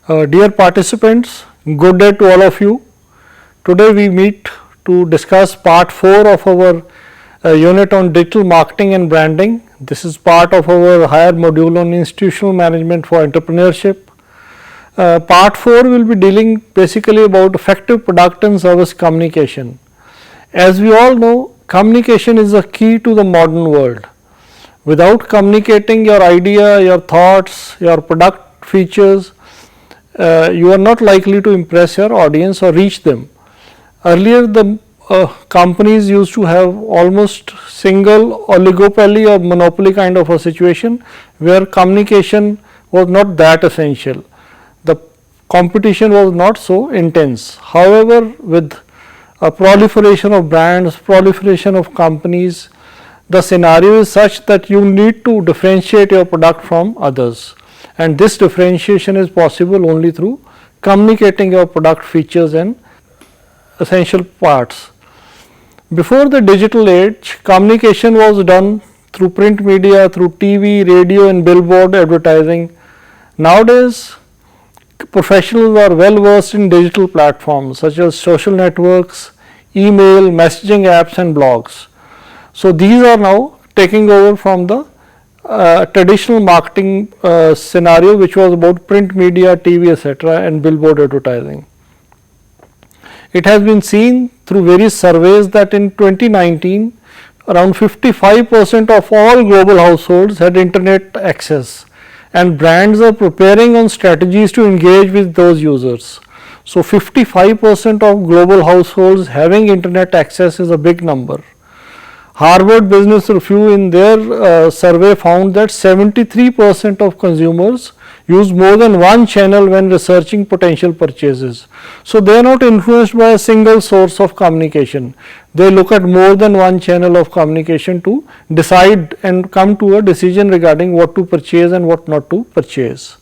Dear participants, good day to all of you. Today we meet to discuss part 4 of our unit on digital marketing and branding. This is part of our higher module on institutional management for entrepreneurship. Part 4 will be dealing basically about effective product and service communication. As we all know, communication is the key to the modern world. Without communicating your idea, your thoughts, your product features, you are not likely to impress your audience or reach them. Earlier the companies used to have almost single oligopoly or monopoly kind of a situation where communication was not that essential. The competition was not so intense. However, with a proliferation of brands, proliferation of companies, the scenario is such that you need to differentiate your product from others. And this differentiation is possible only through communicating your product features and essential parts. Before the digital age, communication was done through print media, through TV, radio and billboard advertising. Nowadays, professionals are well versed in digital platforms such as social networks, email, messaging apps and blogs. So, these are now taking over from the traditional marketing scenario, which was about print media, TV, etc. and billboard advertising. It has been seen through various surveys that in 2019, around 55% of all global households had internet access, and brands are preparing on strategies to engage with those users. So, 55% of global households having internet access is a big number. Harvard Business Review in their survey found that 73% of consumers use more than one channel when researching potential purchases. So, they are not influenced by a single source of communication. They look at more than one channel of communication to decide and come to a decision regarding what to purchase and what not to purchase.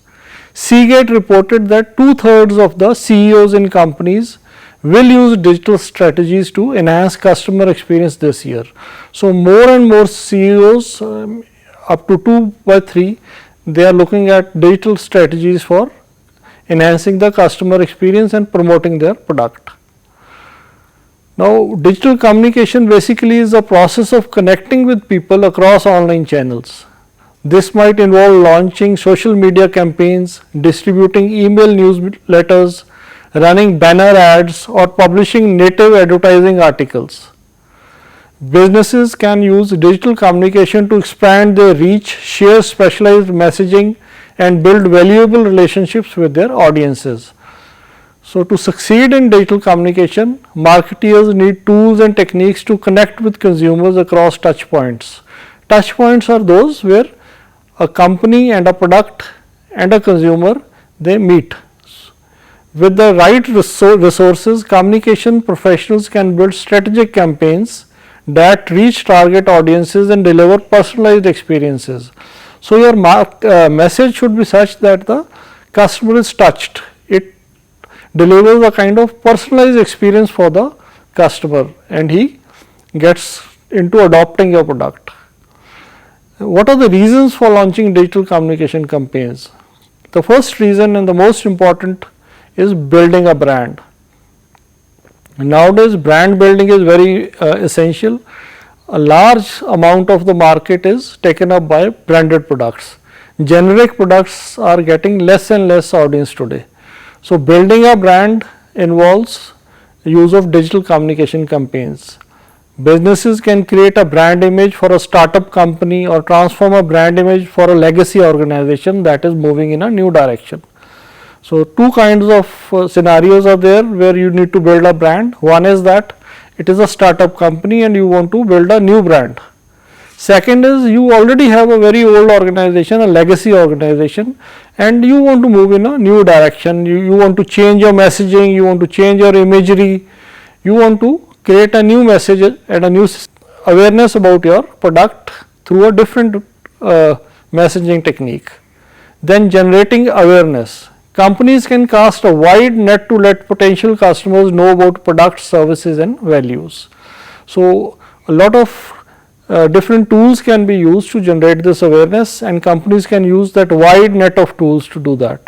Seagate reported that 2/3 of the CEOs in companies will use digital strategies to enhance customer experience this year. So, more and more CEOs, up to 2 by 3, they are looking at digital strategies for enhancing the customer experience and promoting their product. Now, digital communication basically is a process of connecting with people across online channels. This might involve launching social media campaigns, distributing email newsletters, running banner ads or publishing native advertising articles. Businesses can use digital communication to expand their reach, share specialized messaging and build valuable relationships with their audiences. So, to succeed in digital communication, marketers need tools and techniques to connect with consumers across touch points. Touch points are those where a company and a product and a consumer, they meet. With the right resources, communication professionals can build strategic campaigns that reach target audiences and deliver personalized experiences. So, your message should be such that the customer is touched. It delivers a kind of personalized experience for the customer and he gets into adopting your product. What are the reasons for launching digital communication campaigns? The first reason and the most important is building a brand. Nowadays, brand building is very essential. A large amount of the market is taken up by branded products. Generic products are getting less and less audience today. So, building a brand involves use of digital communication campaigns. Businesses can create a brand image for a startup company or transform a brand image for a legacy organization that is moving in a new direction. So, two kinds of scenarios are there where you need to build a brand. One is that it is a startup company and you want to build a new brand. Second is you already have a very old organization, a legacy organization, and you want to move in a new direction. You want to change your messaging, you want to change your imagery, you want to create a new message and a new awareness about your product through a different messaging technique. Then generating awareness. Companies can cast a wide net to let potential customers know about products, services and values. So, a lot of different tools can be used to generate this awareness and companies can use that wide net of tools to do that.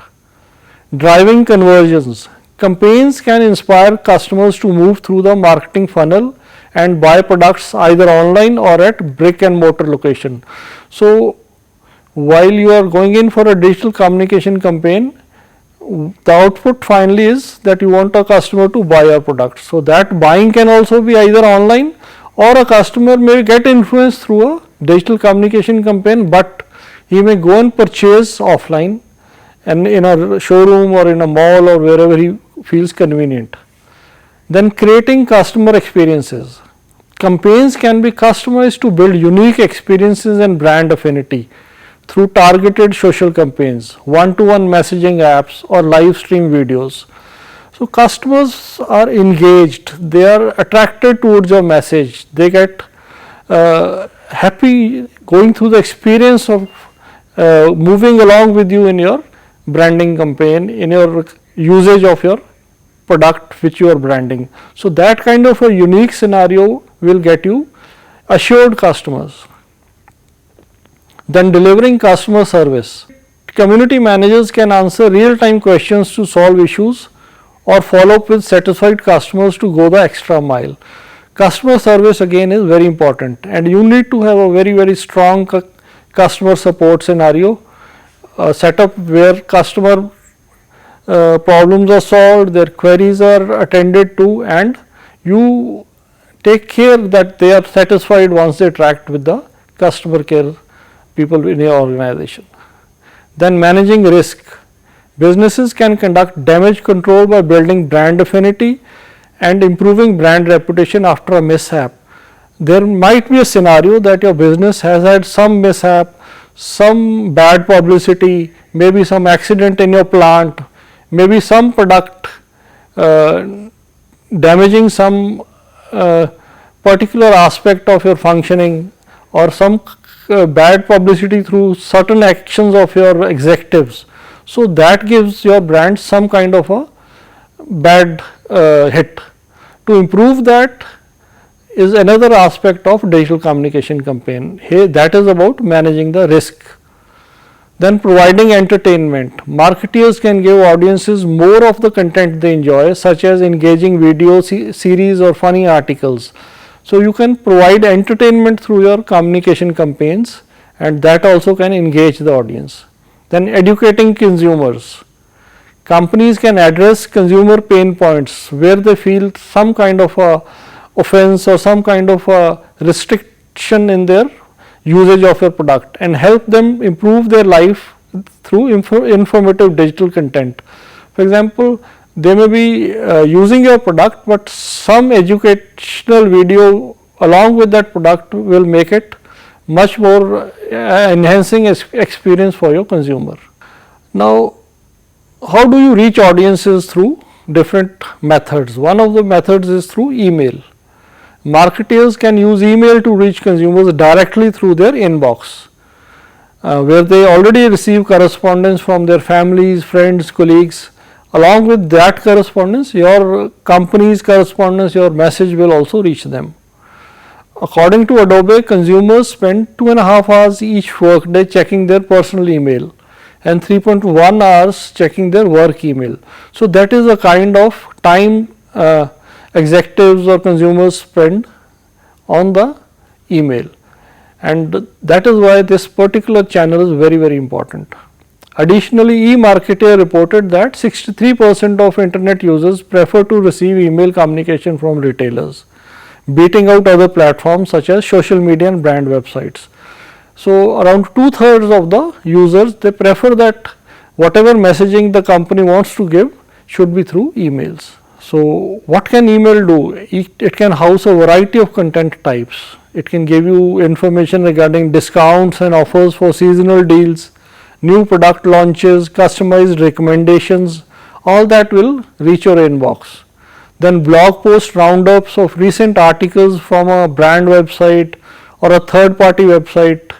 Driving conversions. Campaigns can inspire customers to move through the marketing funnel and buy products either online or at brick and mortar location. So, while you are going in for a digital communication campaign, the output finally is that you want a customer to buy your product. So, that buying can also be either online, or a customer may get influenced through a digital communication campaign, but he may go and purchase offline and in a showroom or in a mall or wherever he feels convenient. Then creating customer experiences. Campaigns can be customized to build unique experiences and brand affinity through targeted social campaigns, one-to-one messaging apps or live stream videos. So, customers are engaged, they are attracted towards your message, they get happy going through the experience of moving along with you in your branding campaign, in your usage of your product which you are branding. So, that kind of a unique scenario will get you assured customers. Then delivering customer service. Community managers can answer real-time questions to solve issues or follow up with satisfied customers to go the extra mile. Customer service again is very important, and you need to have a very strong customer support scenario set up where customer problems are solved, their queries are attended to, and you take care that they are satisfied once they interact with the customer care people in your organization. Then managing risk. Businesses can conduct damage control by building brand affinity and improving brand reputation after a mishap. There might be a scenario that your business has had some mishap, some bad publicity, maybe some accident in your plant, maybe some product damaging some particular aspect of your functioning, or some bad publicity through certain actions of your executives. So, that gives your brand some kind of a bad hit. To improve that is another aspect of digital communication campaign. Here, that is about managing the risk. Then providing entertainment. Marketers can give audiences more of the content they enjoy, such as engaging video series or funny articles. So, you can provide entertainment through your communication campaigns, and that also can engage the audience. Then educating consumers. Companies can address consumer pain points where they feel some kind of a offense or some kind of a restriction in their usage of your product, and help them improve their life through informative digital content. For example, they may be using your product, but some educational video along with that product will make it much more enhancing experience for your consumer. Now, how do you reach audiences? Through different methods. One of the methods is through email. Marketers can use email to reach consumers directly through their inbox, where they already receive correspondence from their families, friends, colleagues. Along with that correspondence, your company's correspondence, your message will also reach them. According to Adobe, consumers spend 2.5 hours each workday checking their personal email and 3.1 hours checking their work email. So, that is a kind of time executives or consumers spend on the email, and that is why this particular channel is very important. Additionally, eMarketer reported that 63% of internet users prefer to receive email communication from retailers, beating out other platforms such as social media and brand websites. So, around 2/3 of the users, they prefer that whatever messaging the company wants to give should be through emails. So, what can email do? It can house a variety of content types. It can give you information regarding discounts and offers for seasonal deals, new product launches, customized recommendations, all that will reach your inbox. Then blog post roundups of recent articles from a brand website or a third party website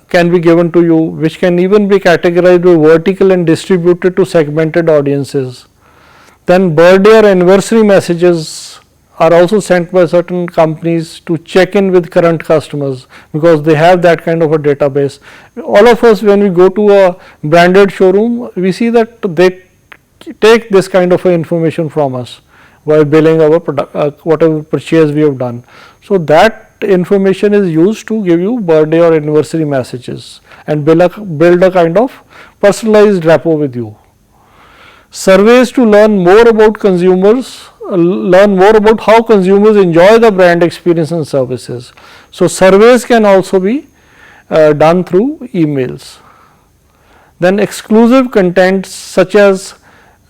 can be given to you, which can even be categorized with vertical and distributed to segmented audiences. Then birthday or anniversary messages are also sent by certain companies to check in with current customers, because they have that kind of a database. All of us, when we go to a branded showroom, we see that they take this kind of information from us while billing our whatever purchase we have done. So that information is used to give you birthday or anniversary messages and build a kind of personalized rapport with you. Surveys to learn more about consumers, learn more about how consumers enjoy the brand experience and services. So surveys can also be done through emails. Then exclusive content such as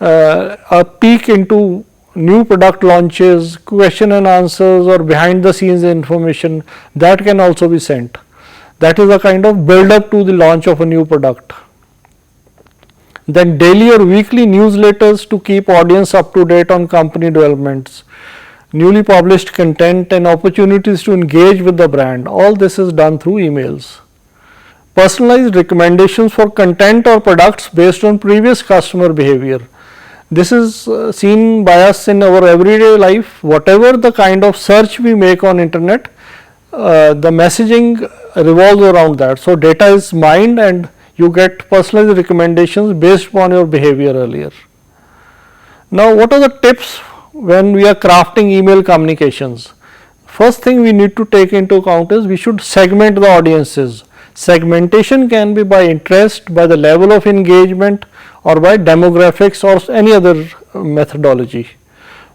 a peek into new product launches, question and answers, or behind the scenes information, that can also be sent. That is a kind of build up to the launch of a new product. Then daily or weekly newsletters to keep audience up to date on company developments, newly published content, and opportunities to engage with the brand. All this is done through emails. Personalized recommendations for content or products based on previous customer behavior. This is seen by us in our everyday life. Whatever the kind of search we make on internet, the messaging revolves around that. So data is mined and you get personalized recommendations based upon your behavior earlier. Now, what are the tips when we are crafting email communications? First thing we need to take into account is we should segment the audiences. Segmentation can be by interest, by the level of engagement, or by demographics or any other methodology.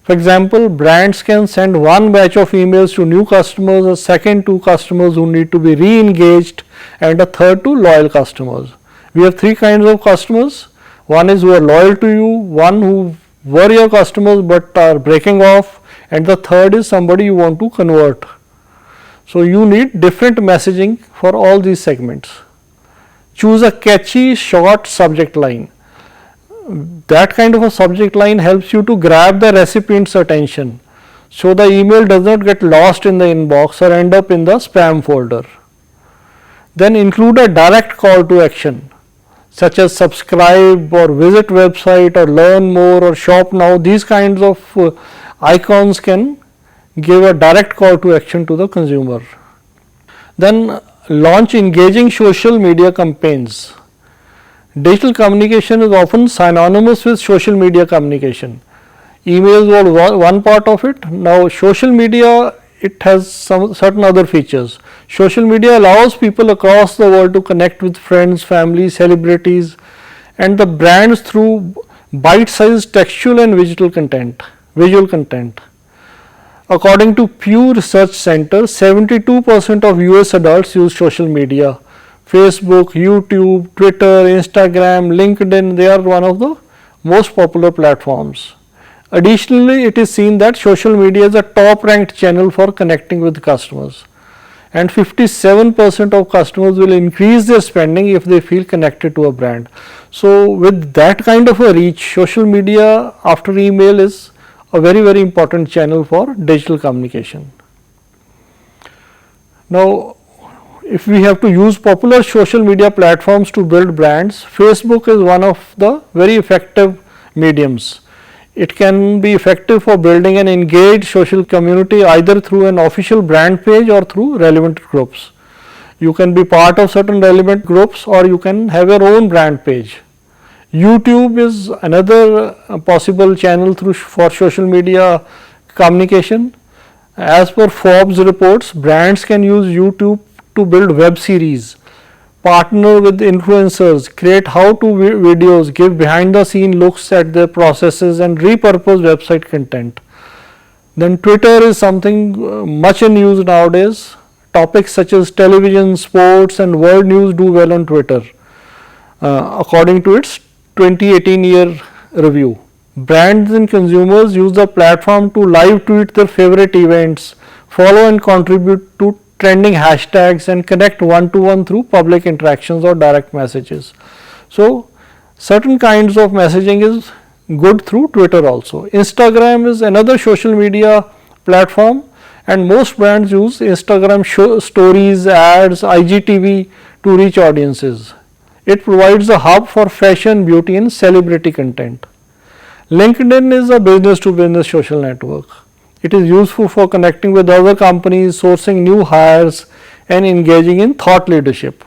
For example, brands can send one batch of emails to new customers, a second to customers who need to be re-engaged, and a third to loyal customers. We have three kinds of customers. One is who are loyal to you, one who were your customers but are breaking off, and the third is somebody you want to convert. So you need different messaging for all these segments. Choose a catchy short subject line. That kind of a subject line helps you to grab the recipient's attention, so the email does not get lost in the inbox or end up in the spam folder. Then include a direct call to action, such as subscribe or visit website or learn more or shop now. These kinds of icons can give a direct call to action to the consumer. Then launch engaging social media campaigns. Digital communication is often synonymous with social media communication. Emails were one part of it. Now social media, it has some certain other features. Social media allows people across the world to connect with friends, family, celebrities, and the brands through bite-sized textual and visual content. According to Pew Research Center, 72% of US adults use social media. Facebook, YouTube, Twitter, Instagram, LinkedIn, they are one of the most popular platforms. Additionally, it is seen that social media is a top ranked channel for connecting with customers, and 57% of customers will increase their spending if they feel connected to a brand. So with that kind of a reach, social media after email is a very, very important channel for digital communication. Now, if we have to use popular social media platforms to build brands, Facebook is one of the very effective mediums. It can be effective for building an engaged social community either through an official brand page or through relevant groups. You can be part of certain relevant groups or you can have your own brand page. YouTube is another possible channel for social media communication. As per Forbes reports, brands can use YouTube to build web series, partner with influencers, create how-to videos, give behind-the-scene looks at their processes, and repurpose website content. Then Twitter is something much in use nowadays. Topics such as television, sports, and world news do well on Twitter, according to its 2018 year review. Brands and consumers use the platform to live tweet their favorite events, follow and contribute to trending hashtags, and connect one-to-one through public interactions or direct messages. So certain kinds of messaging is good through Twitter also. Instagram is another social media platform, and most brands use Instagram stories, ads, IGTV to reach audiences. It provides a hub for fashion, beauty, and celebrity content. LinkedIn is a business to business social network. It is useful for connecting with other companies, sourcing new hires and engaging in thought leadership.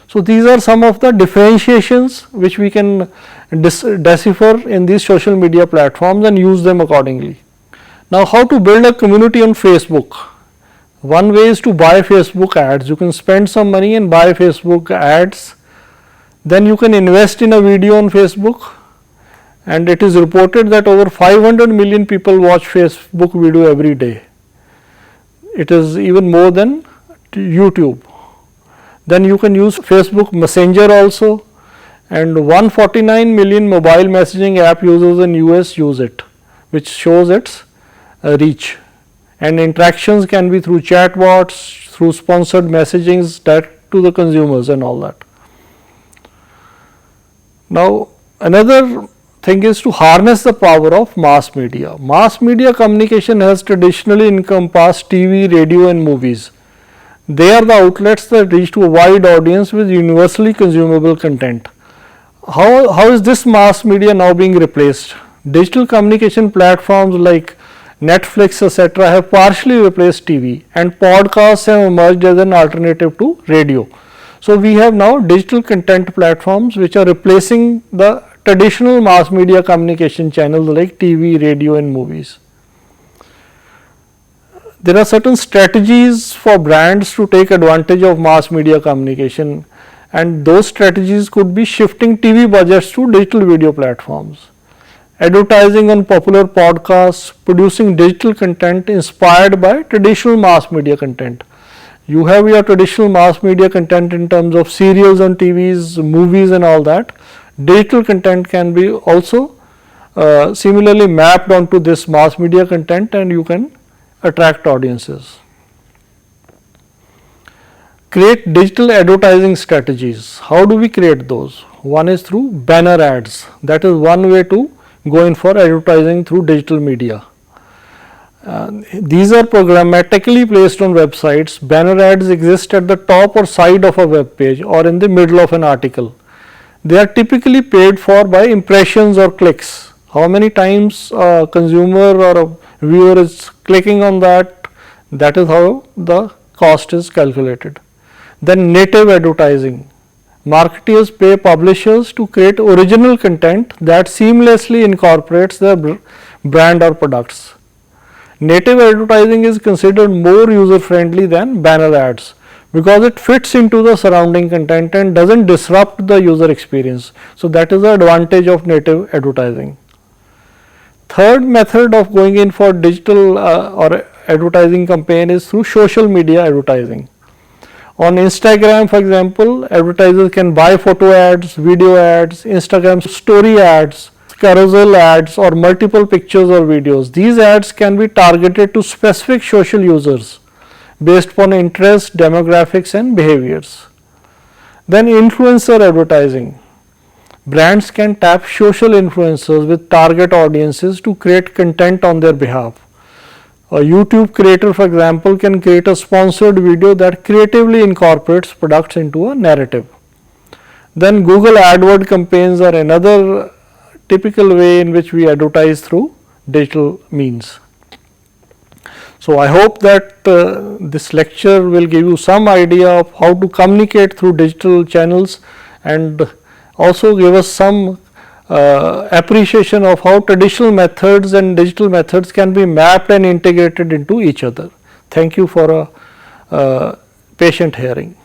So, these are some of the differentiations which we can decipher in these social media platforms and use them accordingly. Now, how to build a community on Facebook? One way is to buy Facebook ads. You can spend some money and buy Facebook ads. Then you can invest in a video on Facebook, and it is reported that over 500 million people watch Facebook video every day. It is even more than YouTube. Then you can use Facebook Messenger also, and 149 million mobile messaging app users in US use it, which shows its reach. And interactions can be through chatbots, through sponsored messagings direct to the consumers and all that. Now, another thing is to harness the power of mass media. Mass media communication has traditionally encompassed TV, radio and movies. They are the outlets that reach to a wide audience with universally consumable content. How is this mass media now being replaced? Digital communication platforms like Netflix, etc. have partially replaced TV, and podcasts have emerged as an alternative to radio. So, we have now digital content platforms which are replacing the traditional mass media communication channels like TV, radio and movies. There are certain strategies for brands to take advantage of mass media communication, and those strategies could be shifting TV budgets to digital video platforms, advertising on popular podcasts, producing digital content inspired by traditional mass media content. You have your traditional mass media content in terms of serials on TVs, movies and all that. Digital content can be also similarly mapped onto this mass media content, and you can attract audiences. Create digital advertising strategies. How do we create those? One is through banner ads. That is one way to go in for advertising through digital media. These are programmatically placed on websites. Banner ads exist at the top or side of a web page or in the middle of an article. They are typically paid for by impressions or clicks. How many times a consumer or a viewer is clicking on that, that is how the cost is calculated. Then native advertising. Marketers pay publishers to create original content that seamlessly incorporates their brand or products. Native advertising is considered more user friendly than banner ads because it fits into the surrounding content and doesn't disrupt the user experience. So, that is the advantage of native advertising. Third method of going in for digital or advertising campaign is through social media advertising. On Instagram, for example, advertisers can buy photo ads, video ads, Instagram story ads, carousel ads or multiple pictures or videos. These ads can be targeted to specific social users based upon interest, demographics and behaviors. Then influencer advertising. Brands can tap social influencers with target audiences to create content on their behalf. A YouTube creator, for example, can create a sponsored video that creatively incorporates products into a narrative. Then Google AdWords campaigns are another typical way in which we advertise through digital means. So, I hope that this lecture will give you some idea of how to communicate through digital channels and also give us some appreciation of how traditional methods and digital methods can be mapped and integrated into each other. Thank you for a patient hearing.